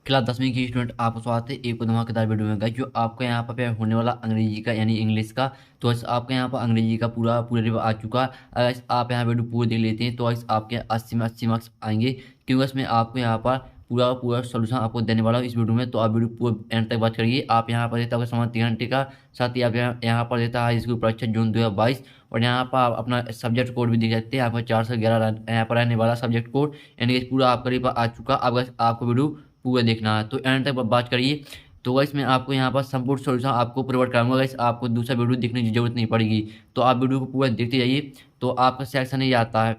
Class 10वीं की student आपको स्वागत है एक धमाकेदार वीडियो में गाइस। जो आपका यहाँ पर होने वाला अंग्रेजी का यानी इंग्लिश का। तो इस आपके यहाँ पर अंग्रेजी का पूरा रिव्यू आ चुका है। अगर आप यहाँ वीडियो पूरी देख लेते हैं तो इस आपके 80 में 80 मार्क्स आएंगे, क्योंकि इसमें आपको यहाँ पर पूरा सोल्यूशन आपको देने वाला हूँ इस वीडियो में। तो आप वीडियो पूरे एंड तक बात करिए। आप यहाँ पर देता है समय 3 घंटे का, साथ ही आप यहाँ पर देता है स्कूल परीक्षा जून 2022। और यहाँ पर आप अपना सब्जेक्ट कोड भी देख सकते हैं। आपका 4 से 11 यहाँ पर रहने वाला सब्जेक्ट कोड यानी कि पूरा आपका रिव्यू आ चुका। अब आपको वीडियो पूरा देखना है तो एंड तक बात करिए। तो गाइस मैं आपको यहाँ पर संपूर्ण सॉल्यूशन आपको प्रोवाइड कराऊंगा गाइस, आपको दूसरा वीडियो देखने की जरूरत नहीं पड़ेगी। तो आप वीडियो को पूरा देखते जाइए। तो आपका सेक्शन ही आता है।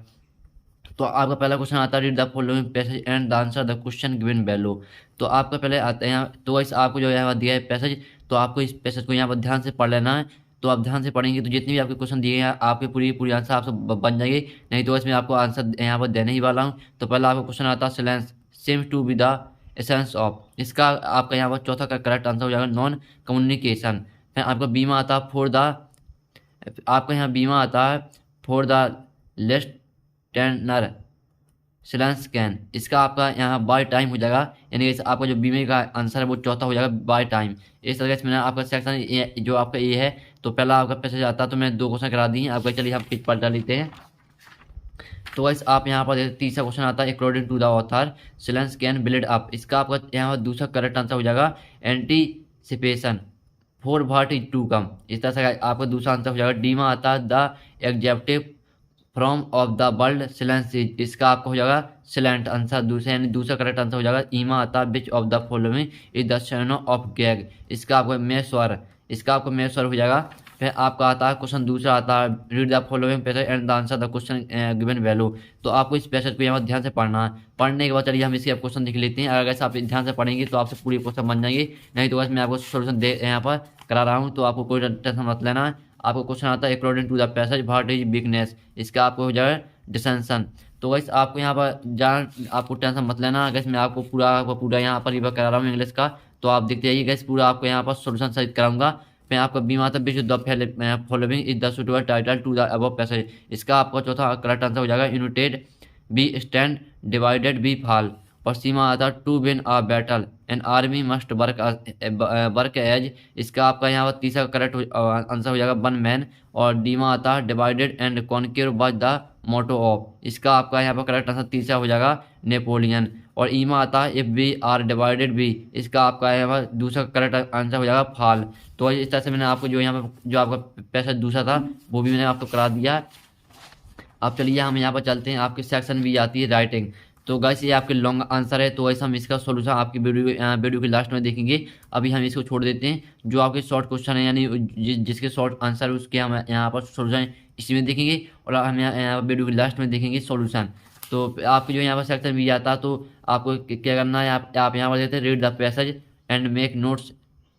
तो आपका पहला क्वेश्चन आता है, read the following passage and the answer the question given below. तो आपका पहले आता है यहाँ। तो गाइस आपको जो यहाँ दिया है पैसेज, तो आपको इस पैसेज को यहाँ पर ध्यान से पढ़ लेना है। तो आप ध्यान से पढ़ेंगे तो जितने भी आपके क्वेश्चन दिए हैं आपके पूरी आंसर आपसे बन जाएंगे। नहीं तो इसमें आपको आंसर यहाँ पर देने ही वाला हूँ। तो पहला आपका क्वेश्चन आता है, silence seems to be the essence of. इसका आपका यहाँ पर चौथा का करेक्ट आंसर हो जाएगा नॉन कम्युनिकेशन। फिर आपका बीमा आता है फॉर द, आपका यहाँ बीमा आता है फॉर द लेस्टेनर सिलेंस कैन। इसका आपका यहाँ बाय टाइम हो जाएगा, यानी कि आपका जो बीमे का आंसर है वो चौथा हो जाएगा बाय टाइम। इस तरह से मैंने आपका सेक्शन जो आपका ए है। तो पहला आपका पैसेज आता है, तो मैंने 2 क्वेश्चन करा दिए हैं आपका। चलिए हम पिच पलटा लेते हैं। तो वैसे आप यहाँ पर तीसरा क्वेश्चन आता है, according to the author silence can build up. इसका आपका यहाँ पर दूसरा करेक्ट आंसर हो जाएगा anticipation for what is to come. इस तरह से आपका दूसरा आंसर हो जाएगा। डी में आता है the exact from of the world silence is. इसका आपका हो जाएगा सिलेंट आंसर दूसरा, यानी दूसरा करेक्ट आंसर हो जाएगा। ईमा आता है which of the following is the son of gag. इसका आपका मेस्वर, इसका आपको मेस्वर हो जाएगा। फिर आपका आता है क्वेश्चन दूसरा आता है, read the following passage and the answer the question given value. तो आपको इस पैसेज को यहाँ ध्यान से पढ़ना है। पढ़ने के बाद चलिए हम इसके क्वेश्चन देख लेते हैं। अगर ऐसा आप ध्यान से पढ़ेंगे तो आपसे पूरे क्वेश्चन बन जाएंगे। नहीं तो बस मैं आपको सोल्यूशन दे यहाँ पर करा रहा हूँ, तो आपको कोई टेंशन मत लेना है। आपको क्वेश्चन आता है, according to the passage what is weakness. इसका आपको हो जाएगा डिसेंशन। तो वैसे आपको यहाँ पर जान आपको टेंशन मत लेना। गैस मैं आपको पूरा यहाँ पर रिवर्क करा रहा हूँ इंग्लिश का। तो आप देखते जाइए गैस, पूरा आपको यहाँ पर सोल्यूशन सही कराऊंगा। मैं आपका बीमा आता है the following is the suitable title to the above passage. इसका आपका चौथा करेक्ट आंसर हो जाएगा, united be stand divided be fall. और सीमा आता है to win a battle an army must work as. इसका आपका यहाँ पर तीसरा करेक्ट आंसर हो जाएगा वन मैन। और डीमा आता है divided and conquer was the motto of. इसका आपका यहाँ पर करेक्ट आंसर तीसरा हो जाएगा नेपोलियन। और ईमा आता है if we are divided be. इसका आपका यहाँ पर दूसरा करेक्ट आंसर हो जाएगा फॉल। तो इस तरह से मैंने आपको जो यहाँ पर जो आपका पैसा दूसरा था वो भी मैंने आपको करा दिया। अब चलिए हम यहाँ पर चलते हैं, आपके सेक्शन भी आती है राइटिंग। तो गाइस ये आपके लॉन्ग आंसर है, तो वैसे हम इसका सॉल्यूशन आपकी वीडियो के लास्ट में देखेंगे। अभी हम इसको छोड़ देते हैं। जो आपके शॉर्ट क्वेश्चन है यानी जिसके शॉर्ट आंसर है उसके हम यहाँ पर सॉल्यूशन इसी में देखेंगे। और हम यहाँ वीडियो के लास्ट में देखेंगे सॉल्यूशन। तो आपके जो यहाँ पर सेक्शन भी आता है, तो आपको क्या करना है, आप यहाँ पर देते हैं read the passage and make notes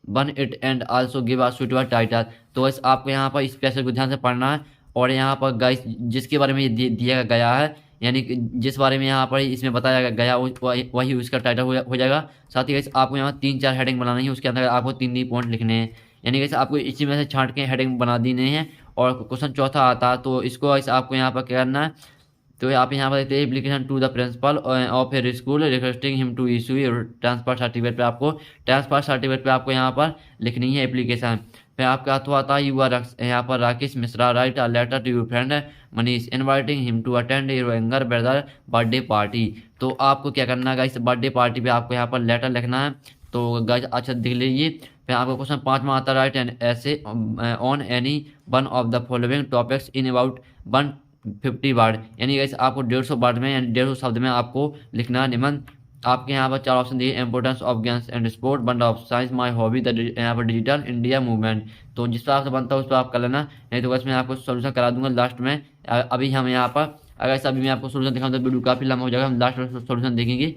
one it and also give a suitable title. तो बस आपको यहाँ पर इस पैसेज को ध्यान से पढ़ना है। और यहाँ पर गाइस जिसके बारे में दिया गया है, यानी कि जिस बारे में यहाँ पर इसमें बताया गया वही उसका टाइटल हो जाएगा। साथ ही गाइस आपको यहाँ 3-4 हेडिंग बनानी है, उसके अंदर आपको 3 पॉइंट लिखने हैं। यानी कि आपको इसी में से छांट के हेडिंग बना देने हैं। और क्वेश्चन चौथा आता है, तो इसको आपको यहाँ पर क्या करना है, तो आप यहाँ पर देखते हैं application to the principal of a school requesting him to issue transfer certificate पे आपको ट्रांसफर सर्टिफिकेट पे आपको यहाँ पर लिखनी है एप्लीकेशन। फिर आपका अथवा आता है, यू आर यहाँ पर Rakesh Mishra write a letter to your friend Manish inviting him to attend your younger brother birthday party. तो आपको क्या करना है, इस बर्थडे पार्टी पे आपको यहाँ पर लेटर लिखना है। तो गाइस अच्छा देख लीजिए। फिर आपको क्वेश्चन 5 में आता है, राइट एन ऐसे on any one of the following topics in about 150 word. यानी गाइस आपको 150 वर्ड में यानी 150 शब्द में आपको लिखना निबंध। आपके यहाँ पर 4 ऑप्शन दिए, importance of games and sport, wonder of science, my hobby, the यहाँ पर डिजिटल इंडिया मूवमेंट। तो जिस तरह से बनता है उस पर आप कर लेना। नहीं तो बस मैं आपको सोल्यूशन करा दूंगा लास्ट में। अभी हम यहाँ पर अगर अभी मैं आपको सोल्यूशन दिखाऊँ तो वीडियो काफ़ी लंबा हो जाएगा, हम लास्ट में सोल्यूशन देखेंगे।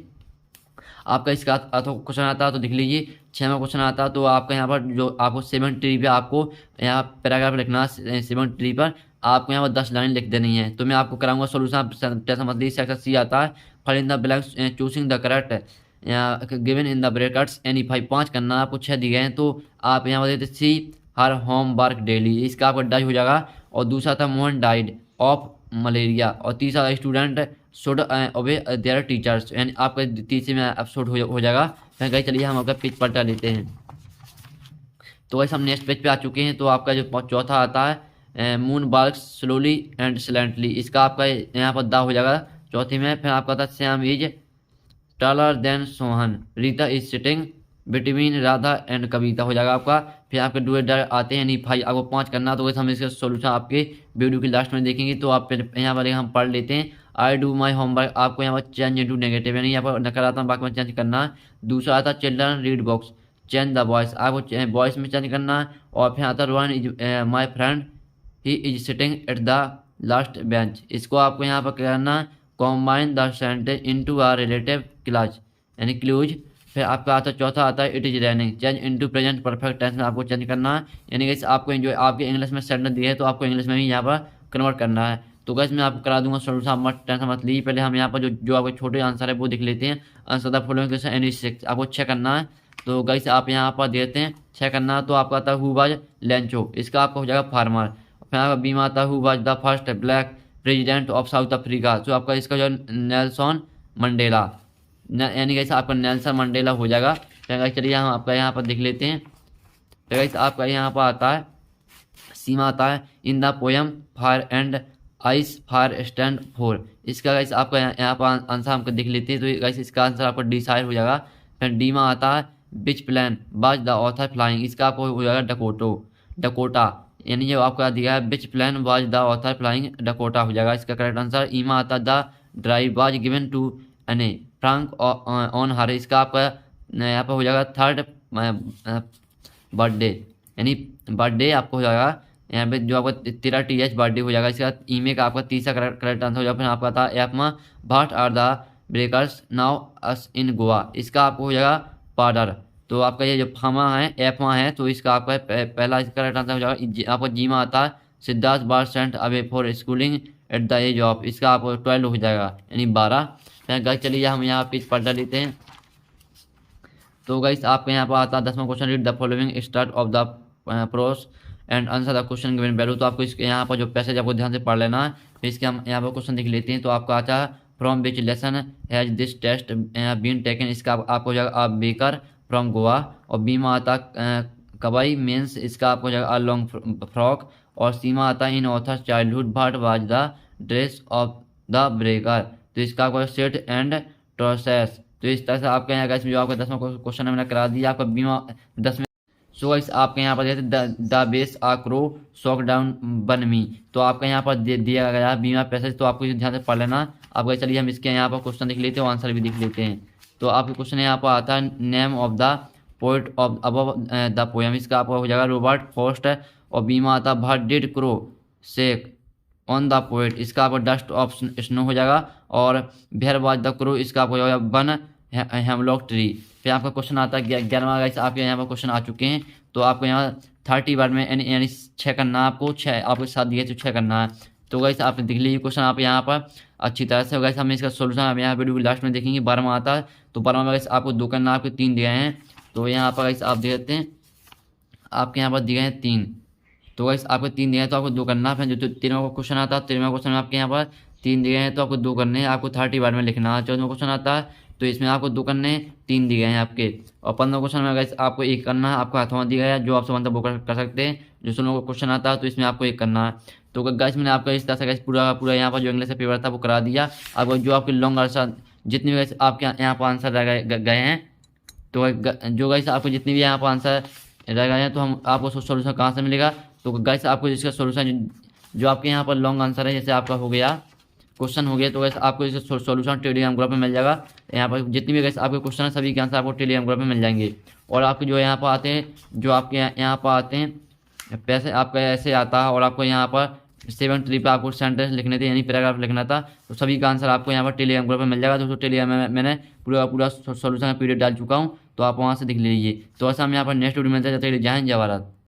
आपका इसका क्वेश्चन आता है, तो देख लीजिए 6वां क्वेश्चन आता है। तो आपका यहाँ पर जो आपको 7 ट्री पे आपको यहाँ पैराग्राफ लिखना है। 7 ट्री पर आपको यहाँ पर 10 लाइन लिख देनी है। तो मैं आपको कराऊंगा सोल्यूशन, टेंशन मत लीजिए। सेक्शन सी आता है, fill in the blanks choosing the correct given in the brackets any 5 करना। आपको 6 दिए गए हैं, तो आप यहाँ पर देते सी हर होम वर्क डेली। इसका आपका डाई हो जाएगा। और दूसरा था मोहन डाइड ऑफ मलेरिया। और तीसरा स्टूडेंट शुड ओबे देयर टीचर्स, यानी आपका तीसरे में एपिसोड हो जाएगा। फिर गाइस चलिए हम आपका पेज पलटा लेते हैं। तो गाइस हम नेक्स्ट पेज पे आ चुके हैं। तो आपका जो चौथा आता है मून बाल्क्स स्लोली एंड सिलेंटली, इसका आपका यहाँ पर दा हो जाएगा चौथे में। फिर आपका था Shyam is taller than Sohan, Rita is sitting between Radha and Kavita हो जाएगा आपका। फिर आपके डुएडर आते हैं नहीं भाई, आपको 5 करना। तो वैसे हम इसका सोल्यूशन आपके वीडियो की लास्ट में देखेंगे। तो आप यहाँ पर हम पढ़ लेते हैं। आई डू माई होमवर्क, आपको यहाँ पर चेंज इनटू नेगेटिव, यानी यहाँ पर नकारात्मक वाक्य में चेंज करना है। दूसरा आता है children read books, change the voice, आपको वॉइस में चेंज करना है। और फिर आता है Rohan is my friend he is sitting at the last bench, इसको आपको यहाँ पर करना है combine the sentence into a relative clause यानी क्लूज। फिर आपका आता चौथा आता है it is raining, change into present perfect tense में आपको चेंज करना है, यानी कि आपको जो आपके इंग्लिश में सेंटेंस दिए है तो आपको इंग्लिश में भी यहाँ पर कन्वर्ट करना है। तो गैस मैं आपको करा दूंगा सोल्यूशन, आप मत टेंशन मत लीजिए। पहले हम यहाँ पर जो आपके छोटे आंसर है वो देख लेते हैं। Answer the following question any 6 आपको 6 करना है। तो गैस आप यहाँ पर देते हैं 6 करना। तो आपका आता है हु वाज लेंचो, इसका आपका हो जाएगा फार्मर। फिर आपका बी में आता है who was the first black president of south Africa, तो आपका इसका जो नेल्सन मंडेला, यानी कैसे आपका नेल्सन मंडेला हो जाएगा। फिर चलिए हम आपका यहाँ पर देख लेते हैं। फिर आपका यहाँ पर आता है सीमा आता है in the poem fire and ice fire stand for, इसका गाइस आपका यहाँ पर आंसर हमको देख लेते हैं। तो गाइस इसका आंसर आपका डिसाइड हो जाएगा। फिर डी में आता है which plane was the author flying, इसका आपको हो जाएगा डकोटा, यानी जो आपका दिया है which plane was the author flying Dakota हो जाएगा इसका करेक्ट आंसर। ई में आता the drive was given to Anne Frank on her, इसका आपका यहाँ पर हो जाएगा थर्ड बर्थडे, यानी बर्थडे आपको हो जाएगा यहाँ पे जो आपका 13th बर्थडे हो जाएगा। इसका ईमेल का आपका तीसरा करेक्ट आंसर हो जाएगा। फिर आपका था एप में भाट आर द ब्रेकर्स नाउ अस इन गोवा, इसका आपको हो जाएगा पार्डर। तो आपका ये जो फामा है एप में है तो इसका आपका पहला करेक्ट आंसर हो जाएगा। आपका जी में आता है सिद्धार्थ बार sent away for schooling at the age of, इसका आपको 12 हो जाएगा यानी 12। फिर गाइस चलिए हम यहाँ पेज पलटा लेते हैं। तो गाइस आपके यहाँ पर आता है 10वां question read the following start of the prose and answer the question given value, तो आपको इसके यहाँ पर जो पैसेज आपको ध्यान से पढ़ लेना है। फिर इसके हम यहाँ पर क्वेश्चन देख लेते हैं। तो आपका आता है from which lesson has this test been taken, इसका आपको हो जाएगा अ बेकर फ्रॉम गोवा। और बी में आता कबाई मीन्स, इसका आपको हो जाएगा अ लॉन्ग फ्रॉक। और सी में आता in author childhood but was the dress of the breaker, तो इसका आपको सेट एंड ट्रोसेस। तो इस तरह से आपके यहाँ का जो आपका 10वां क्वेश्चन मैंने करा दिया आपका बीमा 10वें। सो गाइस आपके यहाँ पर the base a crow sock down bun me, तो आपका यहाँ पर दिया गया बीमा पैसेज, तो आपको ध्यान से पढ़ लेना। आपका चलिए हम इसके यहाँ पर क्वेश्चन देख लेते हैं और आंसर भी देख लेते हैं। तो आपके क्वेश्चन यहाँ पर आता है name of the poet of above the poem, इसका आपका हो जाएगा रॉबर्ट फॉस्ट। और बीमा आता what did crow shake on the poet, इसका आपको डस्ट ऑफ स्नो हो जाएगा। और वेयर वाज द क्रो, इसका आपको हो जाएगा बन हेमलॉक ट्री। फिर आपका क्वेश्चन आता है 11वां गाइस आपके यहाँ पर क्वेश्चन आ चुके हैं। तो आपको यहाँ 30 बार में यानी 6 करना है, आपको 6 आपके साथ दिए तो 6 करना है। तो गाइस आप देख लीजिए क्वेश्चन आप यहाँ पर अच्छी तरह से। गाइस हम इसका सोल्यूशन आप यहाँ वीडियो लास्ट में देखेंगे। 12वां आता है तो 12वां में गाइस आपको 2 करना, आपके 3 दिए हैं। तो यहाँ पर गाइस आप देख लेते हैं आपके यहाँ पर दिए हैं 3, तो गाइस आपको 3 दिए हैं तो आपको 2 करना है। फिर जो 13वां क्वेश्चन आता है 13वां क्वेश्चन में आपके यहाँ पर 3 दिए हैं तो आपको 2 करने हैं, आपको 30 बार में लिखना है। 14वां क्वेश्चन आता है तो इसमें आपको 2 करने हैं, 3 दिए हैं आपके। और 15वां क्वेश्चन में गाइस आपको 1 करना है, आपको हाथों में दिया है जो आपसे मतलब वो कर सकते हैं। जो 16वां क्वेश्चन आता है तो इसमें आपको 1 करना है। तो गाइस मैंने आपका इस तरह से गाइस पूरा यहाँ पर जो इंग्लिश का पेपर था वो करा दिया। आपको जो आपके लॉन्ग आंसर जितने भी गाइस आपके यहाँ पर आंसर रह गए हैं, तो जो गाइस आपको जितने भी यहाँ पर आंसर रह गए हैं तो हम आपको सोल्यूशन कहाँ से मिलेगा। तो गाइस आपको इसका सोल्यूशन जो आपके यहाँ पर लॉन्ग आंसर है जैसे आपका हो गया क्वेश्चन हो गया, तो गाइस आपको इसका सोल्यूशन टेलीग्राम ग्रुप में मिल जाएगा। यहाँ पर जितने भी गाइस आपके क्वेश्चन है सभी के आंसर आपको टेलीग्राम ग्रुप में मिल जाएंगे। और आपके जो यहाँ पर आते हैं जो आपके यहाँ पर आते हैं पैसे आपका ऐसे आता है और आपको यहाँ पर 7 पे आपको सेंटेंस लिखने थे यानी पैराग्राफ लिखना था, तो सभी का आंसर आपको यहाँ पर टेलीग्राम ग्रुप में मिल जाएगा। दोस्तों टेलीग्राम में मैंने पूरा सोल्यूशन का पीडीएफ डाल चुका हूँ, तो आप वहाँ से देख लीजिए। तो ऐसा हम यहाँ पर नेक्स्ट वीडियो मिलते हैं। जय हिंद जय भारत।